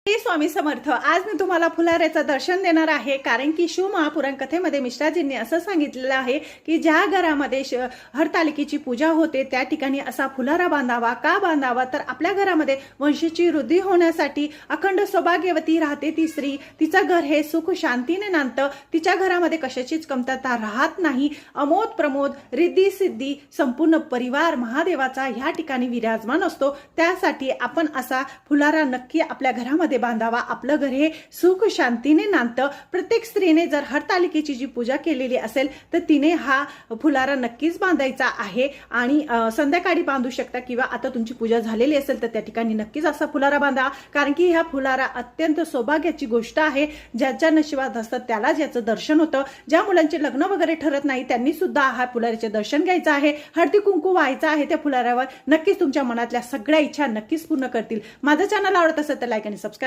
हे स्वामी समर्थ। आज मी तुम्हाला फुलाऱ्याचं दर्शन देणार आहे, कारण की शिव महापुराण कथेमध्ये मिश्राजींनी असं सांगितलेलं आहे की ज्या घरामध्ये हरतालिकेची पूजा होते त्या ठिकाणी असा फुलारा बांधावा। का बांधावा तर आपल्या घरामध्ये वंशाची वृद्धी होण्यासाठी, अखंड सौभाग्यवती राहते ती स्त्री, तिचं घर हे सुख शांतीने नांदतं, तिच्या घरामध्ये कशाचीच कमतरता राहत नाही। अमोद प्रमोद रिद्धी सिद्धी संपूर्ण परिवार महादेवाचा ह्या ठिकाणी विराजमान असतो। त्यासाठी आपण असा फुलारा नक्की आपल्या घरामध्ये बांधावा। आपलं घर हे सुख शांतीने नांदतं। प्रत्येक स्त्रीने जर हरतालिकेची जी पूजा केलेली असेल तर तिने हा फुलारा नक्कीच बांधायचा आहे आणि संध्याकाळी बांधू शकता किंवा आता तुमची पूजा झालेली असेल तर त्या ठिकाणी नक्कीच असा फुलारा बांधा, कारण की हा फुलारा अत्यंत सौभाग्याची गोष्ट आहे। ज्याच्या नशिबात असतं त्याला ज्याचं दर्शन होतं। ज्या मुलांचे लग्न वगैरे ठरत नाही त्यांनी सुद्धा हा फुलाऱ्याचे दर्शन घ्यायचं आहे, हळदी कुंकू व्हायचं आहे त्या फुलाऱ्यावर। नक्कीच तुमच्या मनातल्या सगळ्या इच्छा नक्कीच पूर्ण करतील। माझं चॅनल आवडत असेल तर लाईक आणि सबस्क्राईब